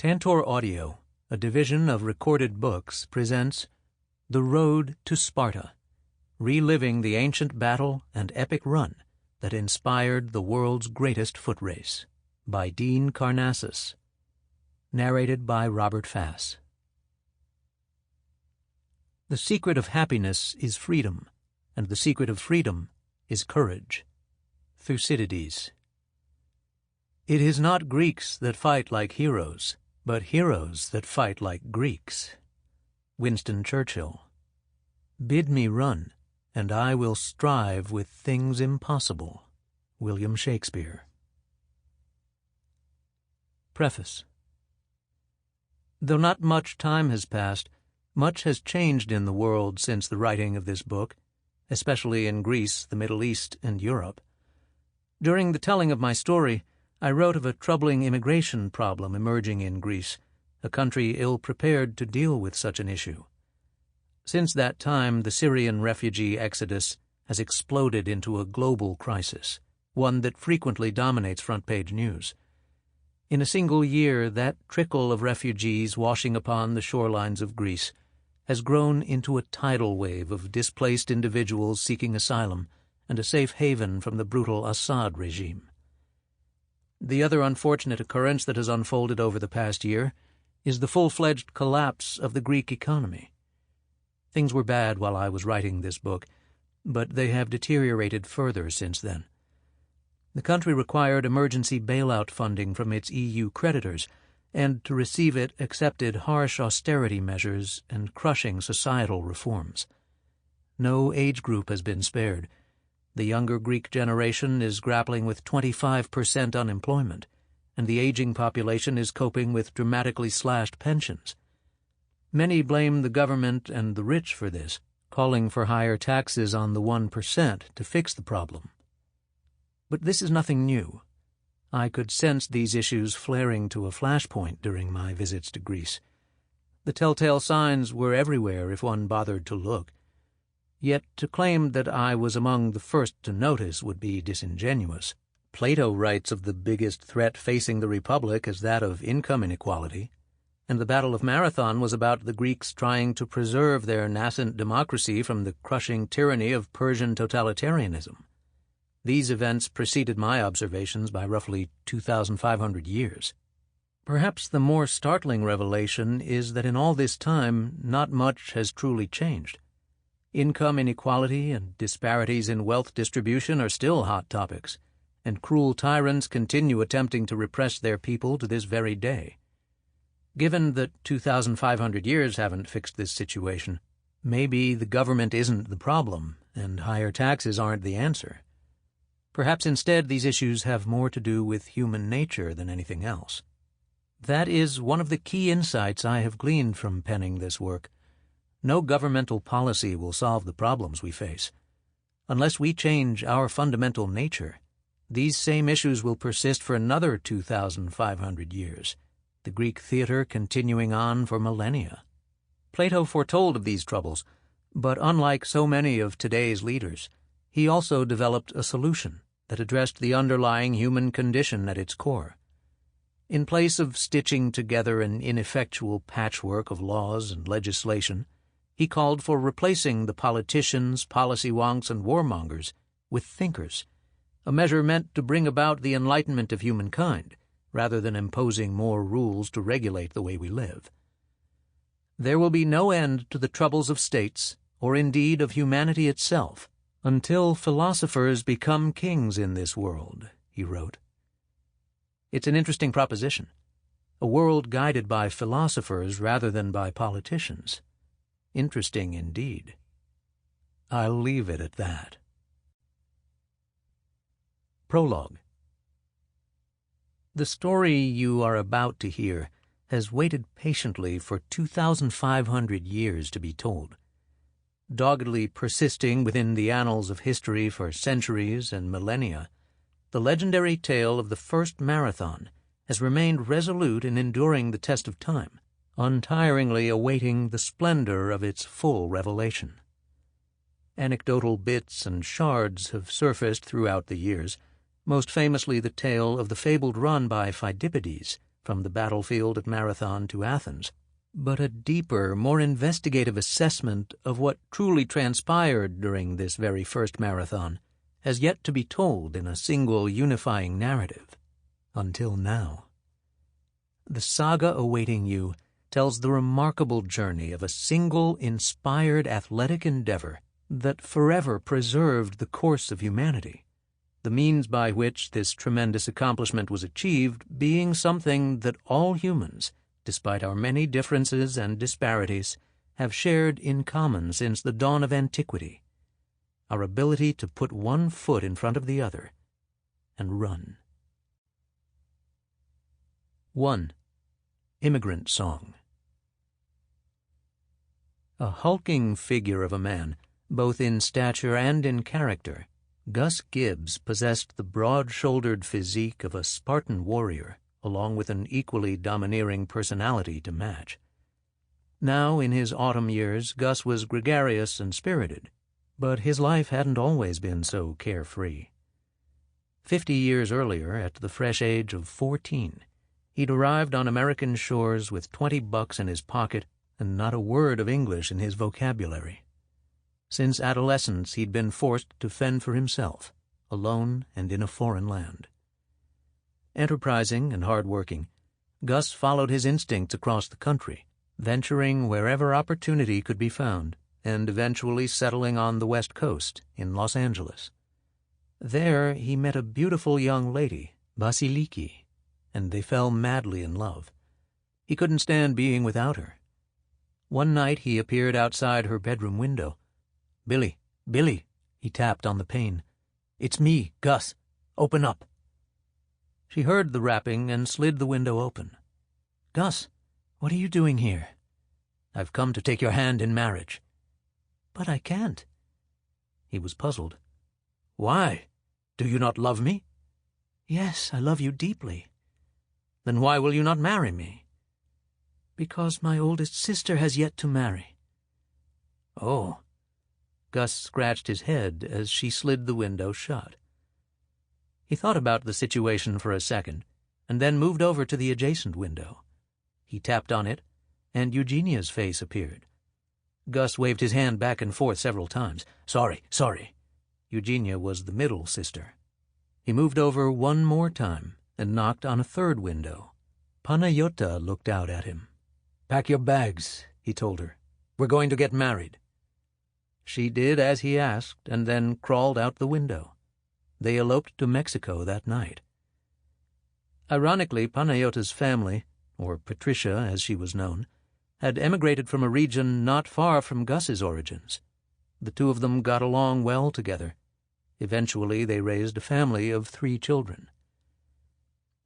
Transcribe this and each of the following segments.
Tantor Audio, a division of Recorded Books, presents The Road to Sparta, reliving the ancient battle and epic run that inspired the world's greatest foot race, by Dean Karnazes. Narrated by Robert Fass. The secret of happiness is freedom, and the secret of freedom is courage. Thucydides. It is not Greeks that fight like heroes, but heroes that fight like Greeks. Winston Churchill. Bid me run, and I will strive with things impossible. William Shakespeare. Preface. Though not much time has passed, much has changed in the world since the writing of this book, especially in Greece, the Middle East, and Europe. During the telling of my story, I wrote of a troubling immigration problem emerging in Greece, a country ill-prepared to deal with such an issue. Since that time, the Syrian refugee exodus has exploded into a global crisis, one that frequently dominates front-page news. In a single year, that trickle of refugees washing upon the shorelines of Greece has grown into a tidal wave of displaced individuals seeking asylum and a safe haven from the brutal Assad regime. The other unfortunate occurrence that has unfolded over the past year is the full-fledged collapse of the Greek economy. Things were bad while I was writing this book, but they have deteriorated further since then. The country required emergency bailout funding from its EU creditors, and to receive it accepted harsh austerity measures and crushing societal reforms. No age group has been spared. The younger Greek generation is grappling with 25% unemployment, and the aging population is coping with dramatically slashed pensions. Many blame the government and the rich for this, calling for higher taxes on the 1% to fix the problem. But this is nothing new. I could sense these issues flaring to a flashpoint during my visits to Greece. The telltale signs were everywhere if one bothered to look. Yet to claim that I was among the first to notice would be disingenuous. Plato writes of the biggest threat facing the Republic as that of income inequality, and the Battle of Marathon was about the Greeks trying to preserve their nascent democracy from the crushing tyranny of Persian totalitarianism. These events preceded my observations by roughly 2,500 years. Perhaps the more startling revelation is that in all this time not much has truly changed. Income inequality and disparities in wealth distribution are still hot topics, and cruel tyrants continue attempting to repress their people to this very day. Given that 2,500 years haven't fixed this situation, maybe the government isn't the problem, and higher taxes aren't the answer. Perhaps instead these issues have more to do with human nature than anything else. That is one of the key insights I have gleaned from penning this work. No governmental policy will solve the problems we face. Unless we change our fundamental nature, these same issues will persist for another 2,500 years, the Greek theater continuing on for millennia. Plato foretold of these troubles, but unlike so many of today's leaders, he also developed a solution that addressed the underlying human condition at its core. In place of stitching together an ineffectual patchwork of laws and legislation, he called for replacing the politicians, policy wonks, and warmongers with thinkers, a measure meant to bring about the enlightenment of humankind, rather than imposing more rules to regulate the way we live. There will be no end to the troubles of states, or indeed of humanity itself, until philosophers become kings in this world, he wrote. It's an interesting proposition, a world guided by philosophers rather than by politicians. Interesting indeed. I'll leave it at that. Prologue. The story you are about to hear has waited patiently for 2,500 years to be told. Doggedly persisting within the annals of history for centuries and millennia, the legendary tale of the first marathon has remained resolute in enduring the test of time, untiringly awaiting the splendor of its full revelation. Anecdotal bits and shards have surfaced throughout the years, most famously the tale of the fabled run by Pheidippides, from the battlefield at Marathon to Athens, but a deeper, more investigative assessment of what truly transpired during this very first marathon has yet to be told in a single unifying narrative, until now. The saga awaiting you tells the remarkable journey of a single inspired athletic endeavor that forever preserved the course of humanity, the means by which this tremendous accomplishment was achieved being something that all humans, despite our many differences and disparities, have shared in common since the dawn of antiquity: our ability to put one foot in front of the other and run. 1. Immigrant Song. A hulking figure of a man, both in stature and in character, Gus Gibbs possessed the broad-shouldered physique of a Spartan warrior, along with an equally domineering personality to match. Now, in his autumn years, Gus was gregarious and spirited, but his life hadn't always been so carefree. 50 years earlier, at the fresh age of 14, he'd arrived on American shores with $20 in his pocket and not a word of English in his vocabulary. Since adolescence, he'd been forced to fend for himself, alone and in a foreign land. Enterprising and hard-working, Gus followed his instincts across the country, venturing wherever opportunity could be found, and eventually settling on the West Coast in Los Angeles. There he met a beautiful young lady, Vasiliki, and they fell madly in love. He couldn't stand being without her. One night he appeared outside her bedroom window. "Billy, Billy," he tapped on the pane. "It's me, Gus. Open up." She heard the rapping and slid the window open. "Gus, what are you doing here?" "I've come to take your hand in marriage." "But I can't." He was puzzled. "Why? Do you not love me?" "Yes, I love you deeply." "Then why will you not marry me?" "Because my oldest sister has yet to marry." "Oh." Gus scratched his head as she slid the window shut. He thought about the situation for a second, and then moved over to the adjacent window. He tapped on it, and Eugenia's face appeared. Gus waved his hand back and forth several times. Sorry. Eugenia was the middle sister. He moved over one more time and knocked on a third window. Panayota looked out at him. "Pack your bags," he told her. "We're going to get married." She did as he asked and then crawled out the window. They eloped to Mexico that night. Ironically, Panayota's family, or Patricia as she was known, had emigrated from a region not far from Gus's origins. The two of them got along well together. Eventually, they raised a family of 3 children.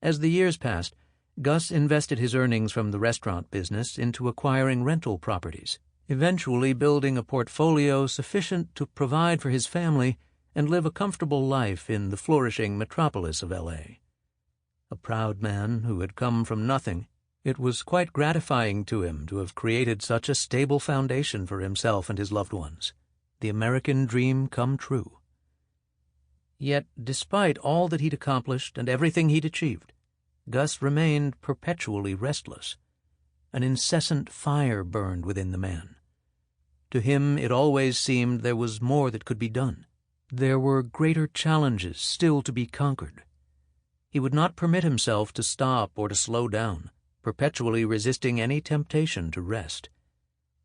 As the years passed, Gus invested his earnings from the restaurant business into acquiring rental properties, eventually building a portfolio sufficient to provide for his family and live a comfortable life in the flourishing metropolis of L.A. A proud man who had come from nothing, it was quite gratifying to him to have created such a stable foundation for himself and his loved ones, the American dream come true. Yet, despite all that he'd accomplished and everything he'd achieved, Gus remained perpetually restless. An incessant fire burned within the man. To him it always seemed there was more that could be done. There were greater challenges still to be conquered. He would not permit himself to stop or to slow down, perpetually resisting any temptation to rest.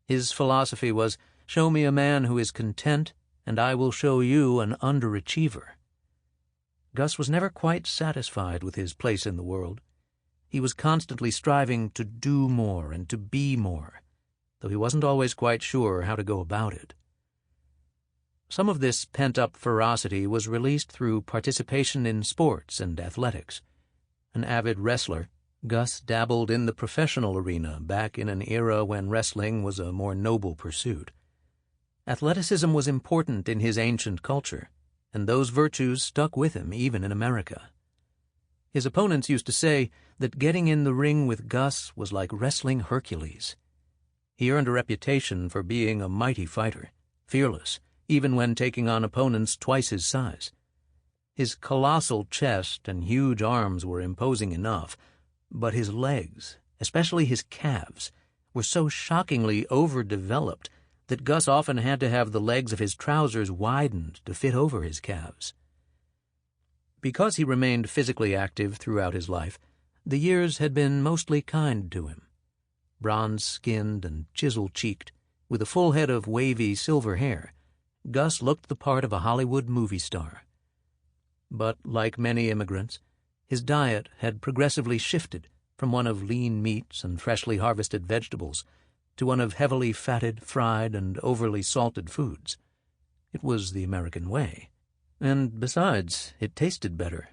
His philosophy was, "Show me a man who is content, and I will show you an underachiever." Gus was never quite satisfied with his place in the world. He was constantly striving to do more and to be more, though he wasn't always quite sure how to go about it. Some of this pent-up ferocity was released through participation in sports and athletics. An avid wrestler, Gus dabbled in the professional arena back in an era when wrestling was a more noble pursuit. Athleticism was important in his ancient culture, and those virtues stuck with him even in America. His opponents used to say that getting in the ring with Gus was like wrestling Hercules. He earned a reputation for being a mighty fighter, fearless, even when taking on opponents twice his size. His colossal chest and huge arms were imposing enough, But his legs, especially his calves, were so shockingly overdeveloped that Gus often had to have the legs of his trousers widened to fit over his calves. Because he remained physically active throughout his life, the years had been mostly kind to him. Bronze-skinned and chisel-cheeked, with a full head of wavy silver hair, Gus looked the part of a Hollywood movie star. But, like many immigrants, his diet had progressively shifted from one of lean meats and freshly harvested vegetables to one of heavily fatted, fried, and overly salted foods. It was the American way, and besides, it tasted better.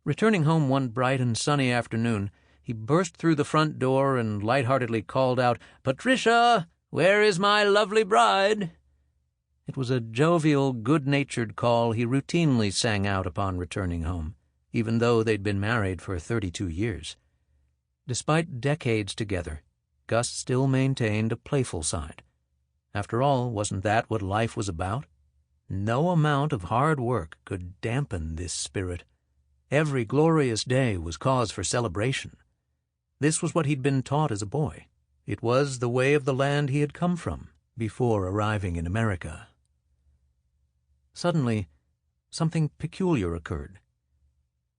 Returning home one bright and sunny afternoon, he burst through the front door and lightheartedly called out, "Patricia, where is my lovely bride?" It was a jovial, good-natured call he routinely sang out upon returning home, even though they'd been married for 32 years. Despite decades together, Gus still maintained a playful side. After all, wasn't that what life was about? No amount of hard work could dampen this spirit. Every glorious day was cause for celebration. This was what he'd been taught as a boy. It was the way of the land he had come from before arriving in America. Suddenly, something peculiar occurred.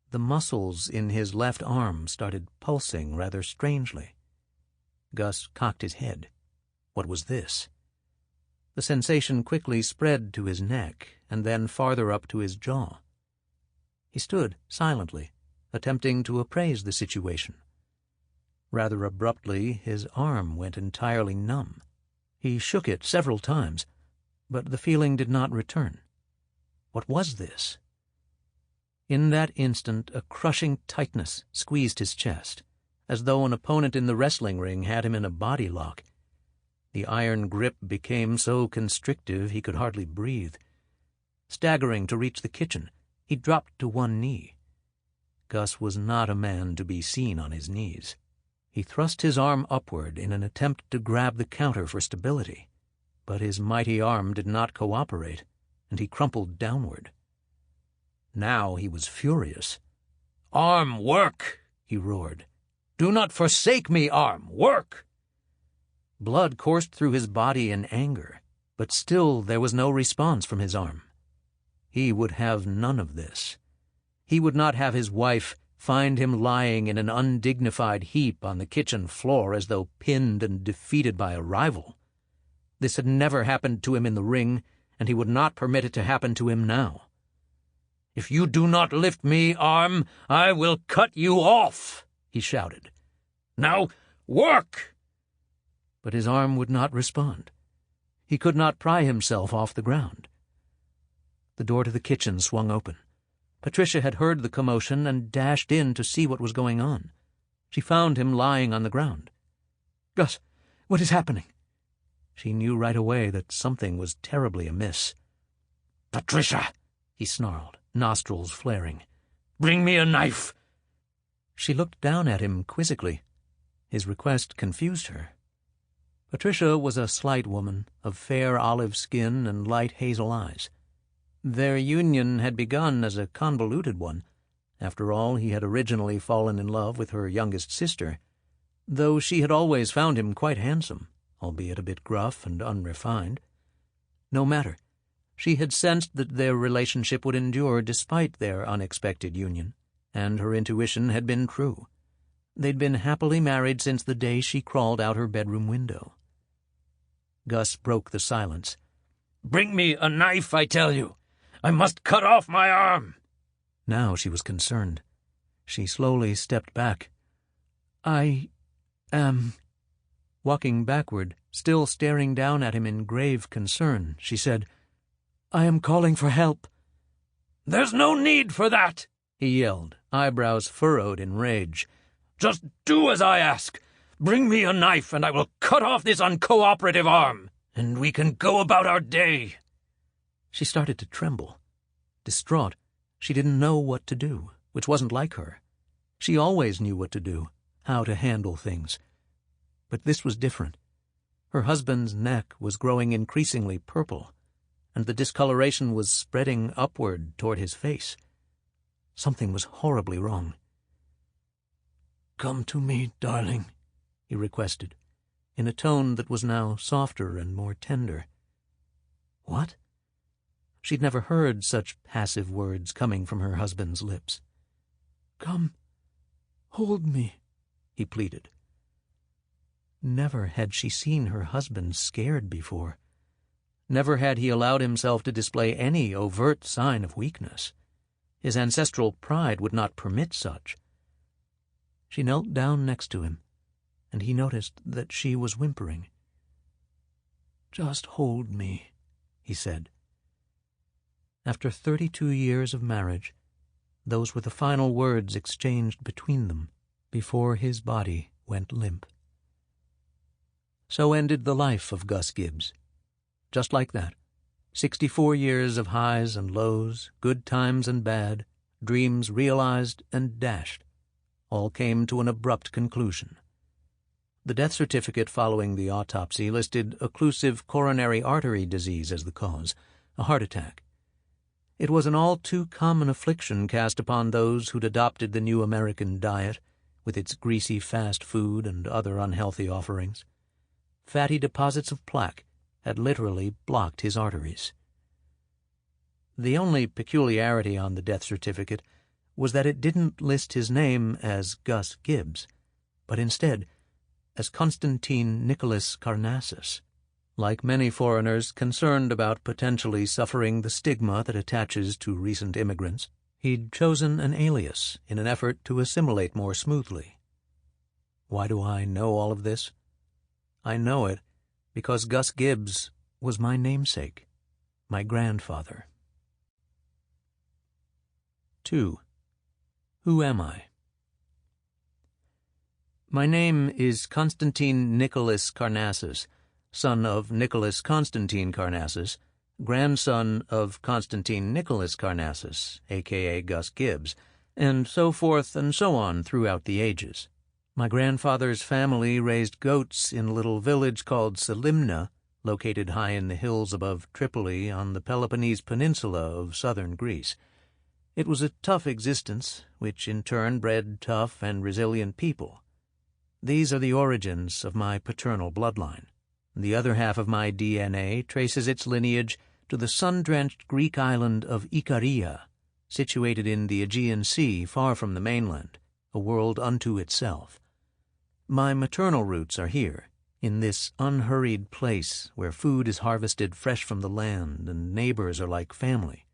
The muscles in his left arm started pulsing rather strangely. Gus cocked his head. What was this? The sensation quickly spread to his neck and then farther up to his jaw. He stood silently, attempting to appraise the situation. Rather abruptly, his arm went entirely numb. He shook it several times, but the feeling did not return. What was this? In that instant, a crushing tightness squeezed his chest, as though an opponent in the wrestling ring had him in a body lock. The iron grip became so constrictive he could hardly breathe. Staggering to reach the kitchen, he dropped to one knee. Gus was not a man to be seen on his knees. He thrust his arm upward in an attempt to grab the counter for stability, but his mighty arm did not cooperate, and he crumpled downward. Now he was furious. "Arm, work!" he roared. "Do not forsake me, arm! Work!" Blood coursed through his body in anger, but still there was no response from his arm. He would have none of this. He would not have his wife find him lying in an undignified heap on the kitchen floor as though pinned and defeated by a rival. This had never happened to him in the ring, and he would not permit it to happen to him now. "If you do not lift me, arm, I will cut you off," he shouted. "Now, work!" But his arm would not respond. He could not pry himself off the ground. The door to the kitchen swung open. Patricia had heard the commotion and dashed in to see what was going on. She found him lying on the ground. "Gus, what is happening?" She knew right away that something was terribly amiss. "Patricia," he snarled, nostrils flaring, "bring me a knife." She looked down at him quizzically. His request confused her. Patricia was a slight woman, of fair olive skin and light hazel eyes. Their union had begun as a convoluted one. After all, he had originally fallen in love with her youngest sister, though she had always found him quite handsome, albeit a bit gruff and unrefined. No matter. She had sensed that their relationship would endure despite their unexpected union, and her intuition had been true. They'd been happily married since the day she crawled out her bedroom window. Gus broke the silence. "Bring me a knife, I tell you! I must cut off my arm!" Now she was concerned. She slowly stepped back. "I am—" Walking backward, still staring down at him in grave concern, she said, "I am calling for help." "There's no need for that," he yelled, eyebrows furrowed in rage. "Just do as I ask. Bring me a knife and I will cut off this uncooperative arm, and we can go about our day." She started to tremble. Distraught, she didn't know what to do, which wasn't like her. She always knew what to do, how to handle things. But this was different. Her husband's neck was growing increasingly purple, and the discoloration was spreading upward toward his face. Something was horribly wrong. "Come to me, darling," he requested, in a tone that was now softer and more tender. What? She'd never heard such passive words coming from her husband's lips. "Come, hold me," he pleaded. Never had she seen her husband scared before. Never had he allowed himself to display any overt sign of weakness. His ancestral pride would not permit such. She knelt down next to him, and he noticed that she was whimpering. "Just hold me," he said. After 32 years of marriage, those were the final words exchanged between them before his body went limp. So ended the life of Gus Gibbs. Just like that. 64 years of highs and lows, good times and bad, dreams realized and dashed, all came to an abrupt conclusion. The death certificate following the autopsy listed occlusive coronary artery disease as the cause, a heart attack. It was an all too common affliction cast upon those who'd adopted the new American diet, with its greasy fast food and other unhealthy offerings. Fatty deposits of plaque had literally blocked his arteries. The only peculiarity on the death certificate was that it didn't list his name as Gus Gibbs, but instead as Constantine Nicholas Karnazes. Like many foreigners concerned about potentially suffering the stigma that attaches to recent immigrants, he'd chosen an alias in an effort to assimilate more smoothly. Why do I know all of this? I know it because Gus Gibbs was my namesake, my grandfather. 2. Who am I? My name is Constantine Nicholas Karnazes, son of Nicholas Constantine Karnazes, grandson of Constantine Nicholas Karnazes, a.k.a. Gus Gibbs, and so forth and so on throughout the ages. My grandfather's family raised goats in a little village called Salimna, located high in the hills above Tripoli on the Peloponnese Peninsula of southern Greece. It was a tough existence, which in turn bred tough and resilient people. These are the origins of my paternal bloodline. The other half of my DNA traces its lineage to the sun-drenched Greek island of Ikaria, situated in the Aegean Sea far from the mainland, a world unto itself. My maternal roots are here, in this unhurried place where food is harvested fresh from the land and neighbors are like family.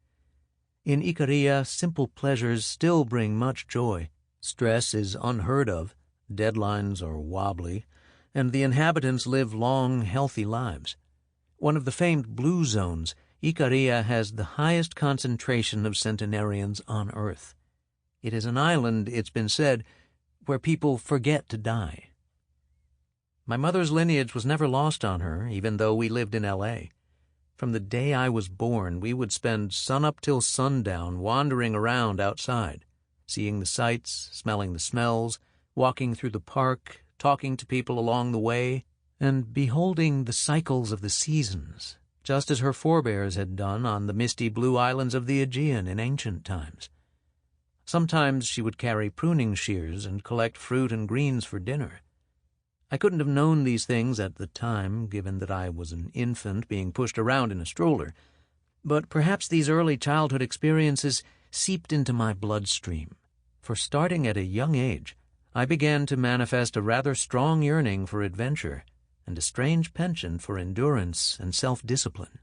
In Ikaria, simple pleasures still bring much joy. Stress is unheard of, deadlines are wobbly, and the inhabitants live long, healthy lives. One of the famed blue zones, Ikaria has the highest concentration of centenarians on Earth. It is an island, it's been said, where people forget to die. My mother's lineage was never lost on her, even though we lived in L.A. From the day I was born, we would spend sunup till sundown wandering around outside, seeing the sights, smelling the smells, walking through the park, talking to people along the way, and beholding the cycles of the seasons, just as her forebears had done on the misty blue islands of the Aegean in ancient times. Sometimes she would carry pruning shears and collect fruit and greens for dinner. I couldn't have known these things at the time, given that I was an infant being pushed around in a stroller, but perhaps these early childhood experiences seeped into my bloodstream, for starting at a young age, I began to manifest a rather strong yearning for adventure and a strange penchant for endurance and self-discipline.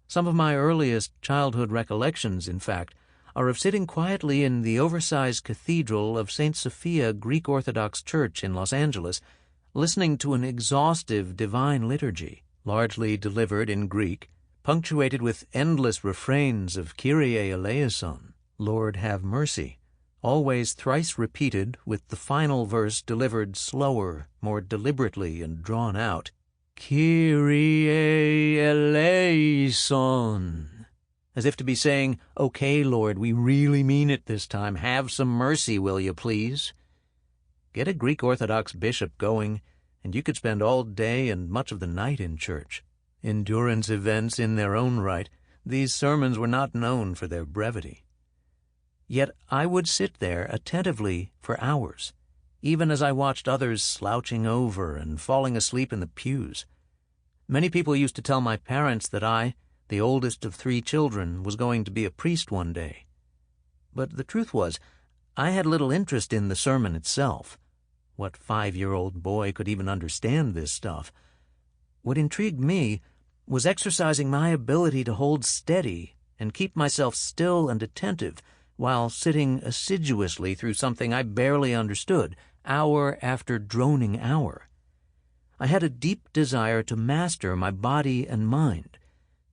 Some of my earliest childhood recollections, in fact, are of sitting quietly in the oversized cathedral of St. Sophia Greek Orthodox Church in Los Angeles, listening to an exhaustive divine liturgy, largely delivered in Greek, punctuated with endless refrains of Kyrie eleison, Lord have mercy, always thrice repeated with the final verse delivered slower, more deliberately and drawn out, Kyrie eleison, as if to be saying, "Okay, Lord, we really mean it this time. Have some mercy, will you, please?" Get a Greek Orthodox bishop going, and you could spend all day and much of the night in church. Endurance events in their own right, these sermons were not known for their brevity. Yet I would sit there attentively for hours, even as I watched others slouching over and falling asleep in the pews. Many people used to tell my parents that I, the oldest of 3 children, was going to be a priest one day. But the truth was, I had little interest in the sermon itself. What 5-year-old boy could even understand this stuff? What intrigued me was exercising my ability to hold steady and keep myself still and attentive while sitting assiduously through something I barely understood, hour after droning hour. I had a deep desire to master my body and mind,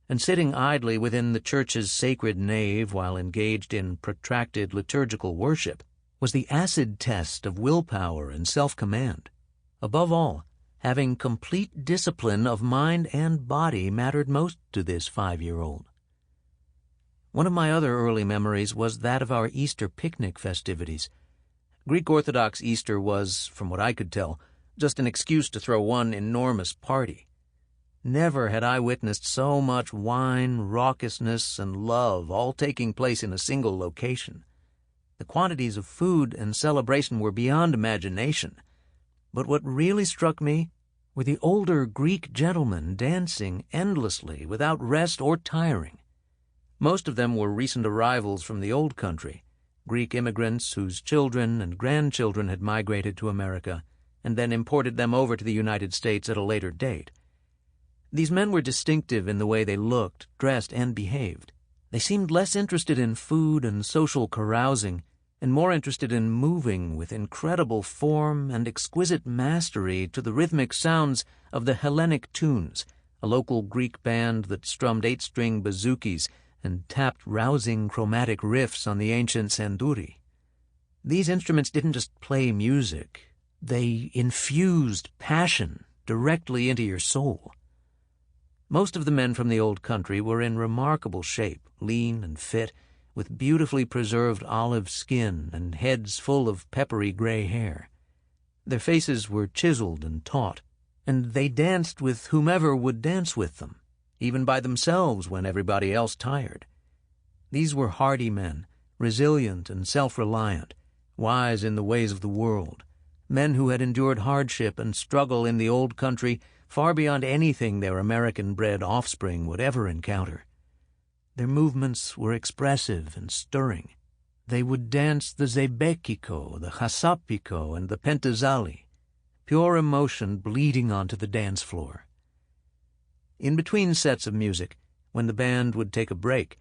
and sitting idly within the church's sacred nave while engaged in protracted liturgical worship was the acid test of willpower and self-command. Above all, having complete discipline of mind and body mattered most to this 5-year-old. One of my other early memories was that of our Easter picnic festivities. Greek Orthodox Easter was, from what I could tell, just an excuse to throw one enormous party. Never had I witnessed so much wine, raucousness, and love all taking place in a single location. The quantities of food and celebration were beyond imagination. But what really struck me were the older Greek gentlemen dancing endlessly without rest or tiring. Most of them were recent arrivals from the old country, Greek immigrants whose children and grandchildren had migrated to America and then imported them over to the United States at a later date. These men were distinctive in the way they looked, dressed, and behaved. They seemed less interested in food and social carousing and more interested in moving with incredible form and exquisite mastery to the rhythmic sounds of the Hellenic tunes, a local Greek band that strummed 8-string bouzouki and tapped rousing chromatic riffs on the ancient sanduri. These instruments didn't just play music. They infused passion directly into your soul. Most of the men from the old country were in remarkable shape, lean and fit, with beautifully preserved olive skin and heads full of peppery gray hair. Their faces were chiseled and taut, and they danced with whomever would dance with them, even by themselves when everybody else tired. These were hardy men, resilient and self-reliant, wise in the ways of the world, men who had endured hardship and struggle in the old country far beyond anything their American-bred offspring would ever encounter. Their movements were expressive and stirring. They would dance the zebekiko, the hasapiko, and the pentazali, pure emotion bleeding onto the dance floor. In between sets of music, when the band would take a break,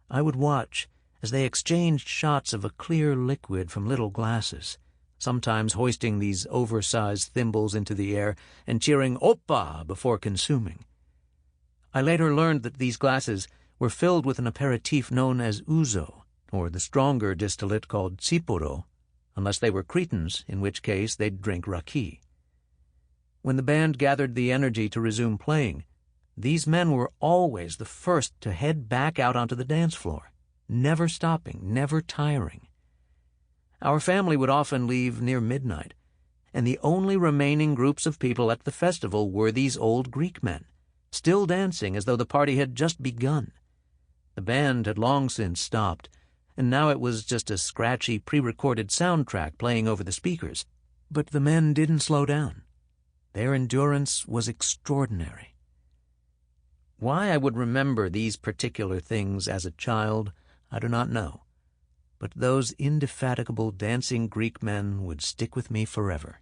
I would watch as they exchanged shots of a clear liquid from little glasses, sometimes hoisting these oversized thimbles into the air and cheering "Oppa" before consuming. I later learned that these glasses were filled with an aperitif known as ouzo, or the stronger distillate called tsiporo, unless they were Cretans, in which case they'd drink raki. When the band gathered the energy to resume playing, these men were always the first to head back out onto the dance floor, never stopping, never tiring. Our family would often leave near midnight, and the only remaining groups of people at the festival were these old Greek men, still dancing as though the party had just begun. The band had long since stopped, and now it was just a scratchy pre-recorded soundtrack playing over the speakers. But the men didn't slow down. Their endurance was extraordinary. Why I would remember these particular things as a child, I do not know. But those indefatigable dancing Greek men would stick with me forever.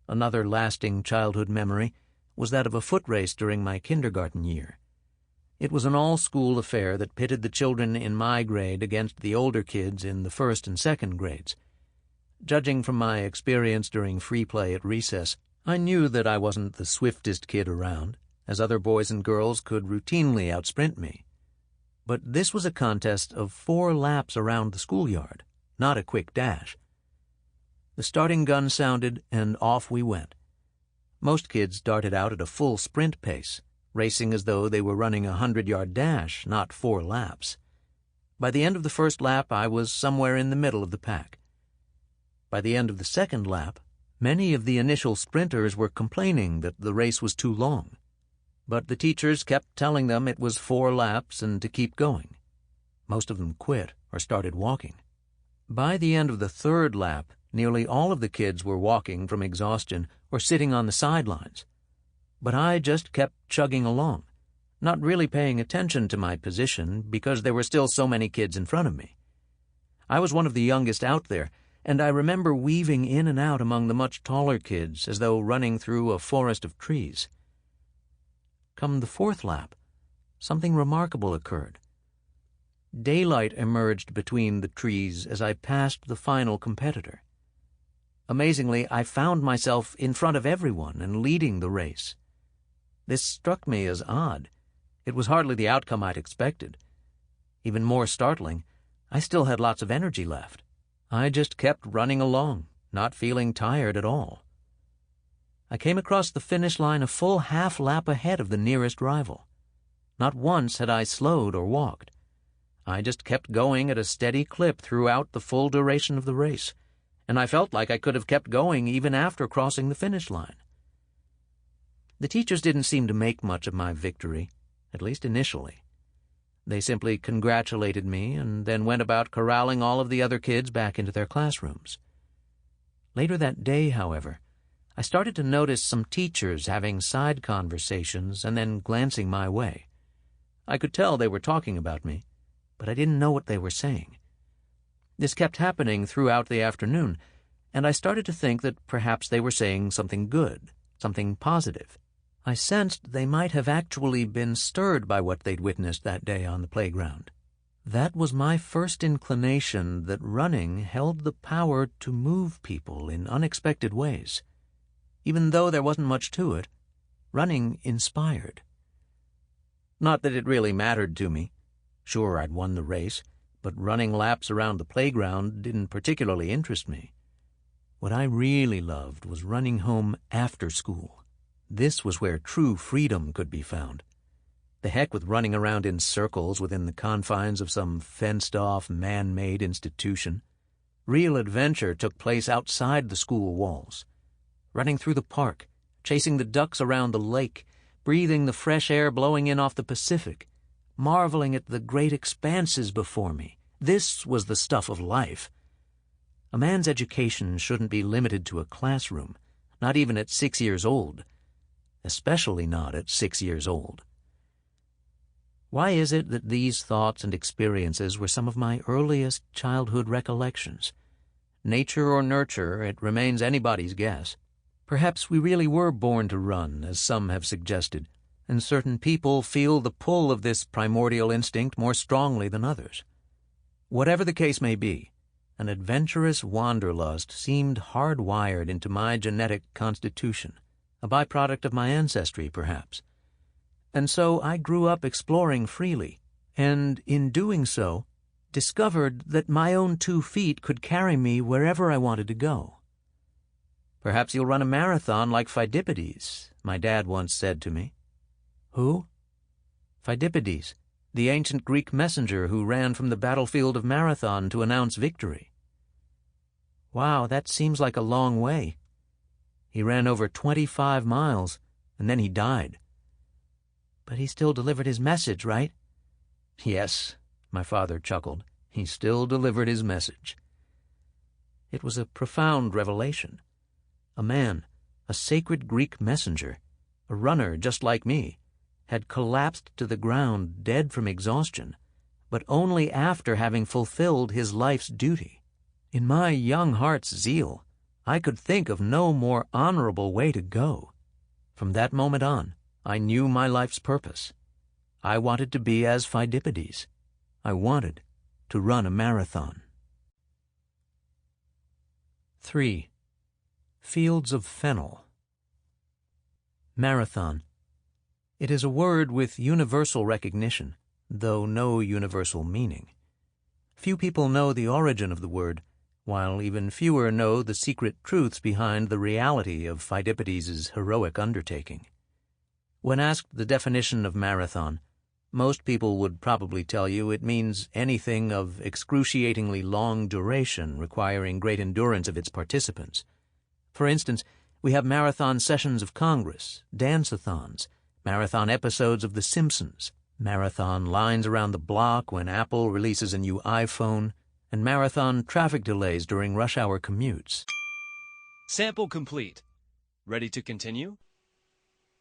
Another lasting childhood memory was that of a foot race during my kindergarten year. It was an all-school affair that pitted the children in my grade against the older kids in the first and second grades. Judging from my experience during free play at recess, I knew that I wasn't the swiftest kid around, as other boys and girls could routinely outsprint me. But this was a contest of 4 laps around the schoolyard, not a quick dash. The starting gun sounded, and off we went. Most kids darted out at a full sprint pace, racing as though they were running a 100-yard dash, not 4 laps. By the end of the first lap, I was somewhere in the middle of the pack. By the end of the second lap, many of the initial sprinters were complaining that the race was too long. But the teachers kept telling them it was 4 laps and to keep going. Most of them quit or started walking. By the end of the third lap, Nearly all of the kids were walking from exhaustion or sitting on the sidelines. But I just kept chugging along, not really paying attention to my position because there were still so many kids in front of me. I was one of the youngest out there, and I remember weaving in and out among the much taller kids as though running through a forest of trees. Come the fourth lap, something remarkable occurred. Daylight emerged between the trees as I passed the final competitor. Amazingly, I found myself in front of everyone and leading the race. This struck me as odd. It was hardly the outcome I'd expected. Even more startling, I still had lots of energy left. I just kept running along, not feeling tired at all. I came across the finish line a full half lap ahead of the nearest rival. Not once had I slowed or walked. I just kept going at a steady clip throughout the full duration of the race, and I felt like I could have kept going even after crossing the finish line. The teachers didn't seem to make much of my victory, at least initially. They simply congratulated me and then went about corralling all of the other kids back into their classrooms. Later that day, however, I started to notice some teachers having side conversations and then glancing my way. I could tell they were talking about me, but I didn't know what they were saying. This kept happening throughout the afternoon, and I started to think that perhaps they were saying something good, something positive. I sensed they might have actually been stirred by what they'd witnessed that day on the playground. That was my first inclination that running held the power to move people in unexpected ways. Even though there wasn't much to it, running inspired. Not that it really mattered to me. Sure, I'd won the race, but running laps around the playground didn't particularly interest me. What I really loved was running home after school. This was where true freedom could be found. The heck with running around in circles within the confines of some fenced-off, man-made institution. Real adventure took place outside the school walls. Running through the park, chasing the ducks around the lake, breathing the fresh air blowing in off the Pacific, marveling at the great expanses before me. This was the stuff of life. A man's education shouldn't be limited to a classroom, not even at 6 years old, especially not at 6 years old. Why is it that these thoughts and experiences were some of my earliest childhood recollections? Nature or nurture, it remains anybody's guess. Perhaps we really were born to run, as some have suggested, and certain people feel the pull of this primordial instinct more strongly than others. Whatever the case may be, an adventurous wanderlust seemed hardwired into my genetic constitution, a byproduct of my ancestry, perhaps. And so I grew up exploring freely, and in doing so, discovered that my own 2 feet could carry me wherever I wanted to go. Perhaps you'll run a marathon like Pheidippides, my dad once said to me. Who? Pheidippides, the ancient Greek messenger who ran from the battlefield of Marathon to announce victory. Wow, that seems like a long way. He ran over 25 miles, and then he died. But he still delivered his message, right? Yes, my father chuckled. He still delivered his message. It was a profound revelation. A man, a sacred Greek messenger, a runner just like me, had collapsed to the ground dead from exhaustion, but only after having fulfilled his life's duty. In my young heart's zeal, I could think of no more honorable way to go. From that moment on, I knew my life's purpose. I wanted to be as Pheidippides. I wanted to run a marathon. 3. Fields of fennel. Marathon. It is a word with universal recognition, though no universal meaning. Few people know the origin of the word, while even fewer know the secret truths behind the reality of Pheidippides' heroic undertaking. When asked the definition of marathon, most people would probably tell you it means anything of excruciatingly long duration requiring great endurance of its participants. For instance, we have marathon sessions of Congress, dance-a-thons, marathon episodes of The Simpsons, marathon lines around the block when Apple releases a new iPhone, and marathon traffic delays during rush hour commutes. Sample complete. Ready to continue?